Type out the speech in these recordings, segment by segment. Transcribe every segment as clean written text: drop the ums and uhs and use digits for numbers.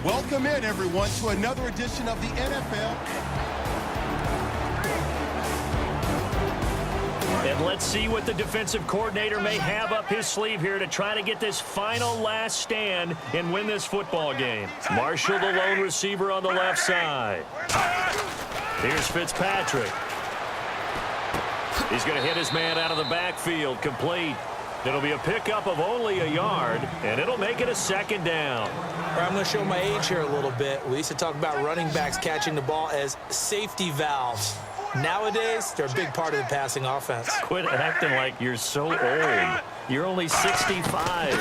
Welcome in, everyone, to another edition of the NFL. And let's see what the defensive coordinator may have up his sleeve here to try to get this final last stand and win this football game. Marshall, the lone receiver on the left side. Here's Fitzpatrick. He's going to hit his man out of the backfield, complete. It'll be a pickup of only a yard, and it'll make it a second down. I'm going to show my age here a little bit. We used to talk about running backs catching the ball as safety valves. Nowadays, they're a big part of the passing offense. Quit acting like you're so old. You're only 65. And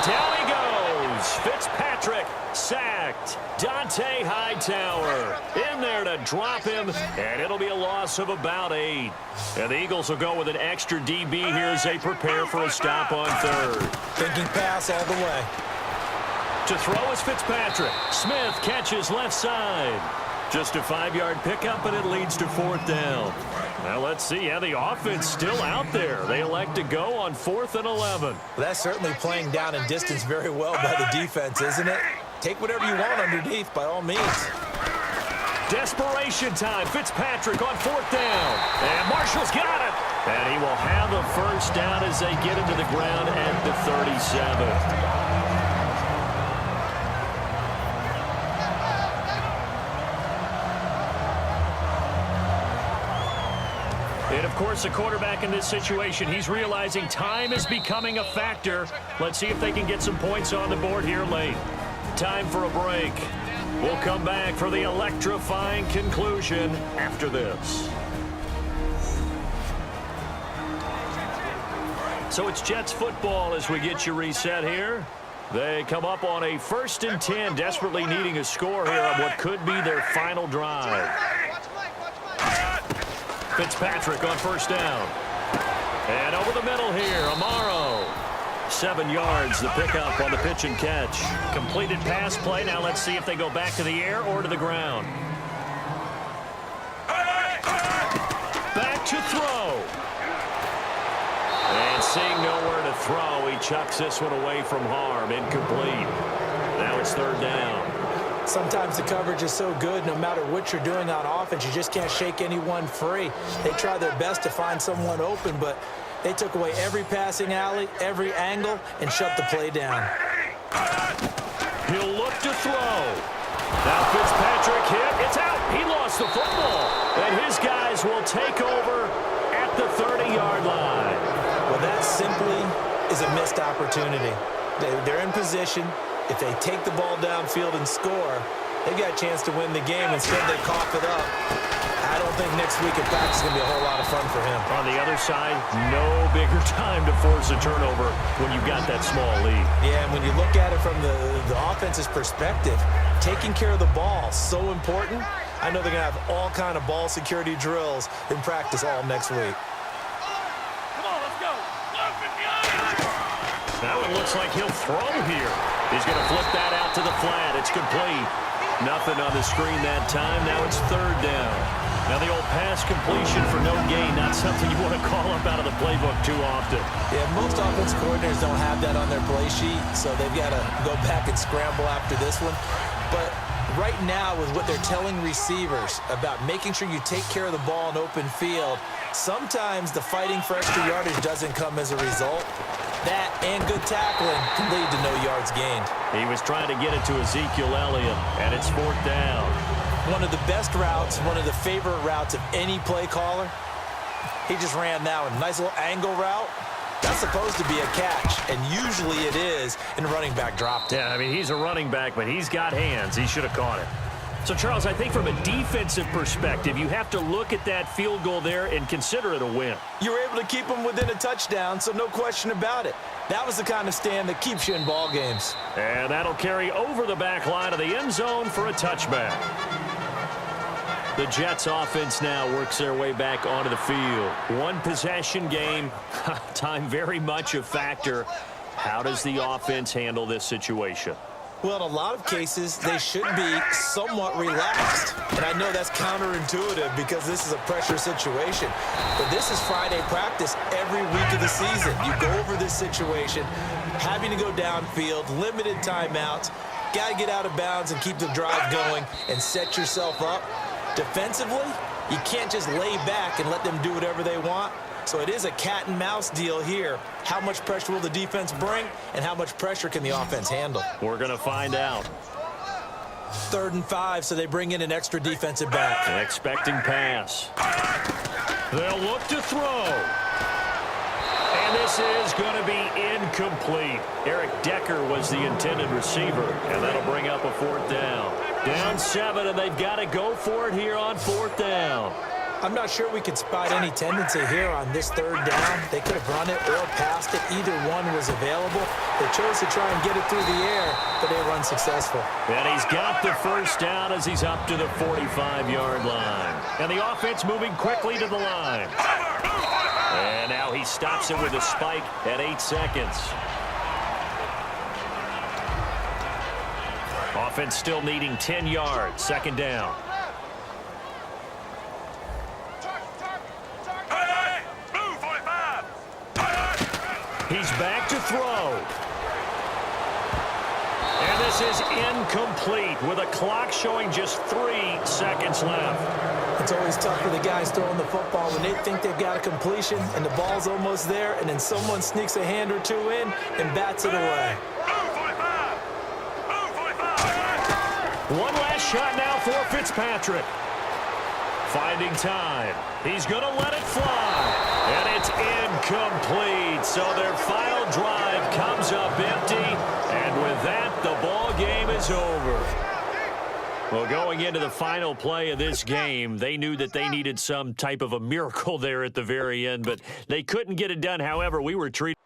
down he goes. Fitzpatrick sacked. Dante Hightower in there to drop him, and it'll be a loss of about 8. And the Eagles will go with an extra DB here as they prepare for a stop on third. Thinking pass all the way. To throw is Fitzpatrick. Smith catches left side. Just a 5-yard pickup, and it leads to 4th down. Now let's see how the offense still out there. They elect to go on 4th and 11. Well, that's certainly playing down in distance very well by the defense, isn't it? Take whatever you want underneath, by all means. Desperation time. Fitzpatrick on 4th down. And Marshall's got it. And he will have a first down as they get into the ground at the 37. And, of course, the quarterback in this situation, he's realizing time is becoming a factor. Let's see if they can get some points on the board here late. Time for a break. We'll come back for the electrifying conclusion after this. So it's Jets football as we get you reset here. They come up on a 1st and 10, desperately needing a score here on what could be their final drive. Fitzpatrick on 1st down. And over the middle here, Amaro. 7 yards, the pickup on the pitch and catch. Completed pass play. Now let's see if they go back to the air or to the ground. Back to throw. And seeing nowhere to throw, he chucks this one away from harm. Incomplete. Now it's 3rd down. Sometimes the coverage is so good, no matter what you're doing on offense, you just can't shake anyone free. They try their best to find someone open, but they took away every passing alley, every angle, and shut the play down. He'll look to throw. Now Fitzpatrick hit. It's out. He lost the football. And his guys will take over at the 30-yard line. Well, that simply is a missed opportunity. They're in position. If they take the ball downfield and score, they've got a chance to win the game. Instead, they cough it up. I don't think next week at practice is going to be a whole lot of fun for him. On the other side, no bigger time to force a turnover when you've got that small lead. Yeah, and when you look at it from the offense's perspective, taking care of the ball, so important. I know they're going to have all kind of ball security drills in practice all next week. Now it looks like he'll throw here. He's going to flip that out to the flat. It's complete. Nothing on the screen that time. Now it's 3rd down. Now the old pass completion for no gain, not something you want to call up out of the playbook too often. Yeah, most offense coordinators don't have that on their play sheet, so they've got to go back and scramble after this one. But right now, with what they're telling receivers about making sure you take care of the ball in open field, sometimes the fighting for extra yardage doesn't come as a result. That and good tackling can lead to no yards gained. He was trying to get it to Ezekiel Elliott, and it's 4th down. One of the best routes, one of the favorite routes of any play caller. He just ran that one. Nice little angle route. That's supposed to be a catch, and usually it is, and the running back dropped it. Yeah, I mean, he's a running back, but he's got hands. He should have caught it. So, Charles, I think from a defensive perspective, you have to look at that field goal there and consider it a win. You were able to keep them within a touchdown, so no question about it. That was the kind of stand that keeps you in ball games. And that'll carry over the back line of the end zone for a touchback. The Jets offense now works their way back onto the field. One possession game, time very much a factor. How does the offense handle this situation? Well, in a lot of cases, they should be somewhat relaxed. And I know that's counterintuitive because this is a pressure situation. But this is Friday practice every week of the season. You go over this situation, having to go downfield, limited timeouts, got to get out of bounds and keep the drive going and set yourself up. Defensively, you can't just lay back and let them do whatever they want. So it is a cat and mouse deal here. How much pressure will the defense bring, and how much pressure can the offense handle? We're going to find out. 3rd and 5, so they bring in an extra defensive back. An expecting pass. They'll look to throw. And this is going to be incomplete. Eric Decker was the intended receiver, and that'll bring up a 4th down. Down 7, and they've got to go for it here on 4th down. I'm not sure we could spot any tendency here on this 3rd down. They could have run it or passed it. Either one was available. They chose to try and get it through the air, but they were unsuccessful. And he's got the 1st down as he's up to the 45-yard line. And the offense moving quickly to the line. And now he stops it with a spike at 8 seconds. Offense still needing 10 yards. 2nd down. He's back to throw. And this is incomplete with a clock showing just 3 seconds left. It's always tough for the guys throwing the football when they think they've got a completion and the ball's almost there, and then someone sneaks a hand or two in and bats it away. One last shot now for Fitzpatrick. Finding time. He's going to let it fly. And it's incomplete. So their final drive comes up empty. And with that, the ball game is over. Well, going into the final play of this game, they knew that they needed some type of a miracle there at the very end, but they couldn't get it done. However, we were treated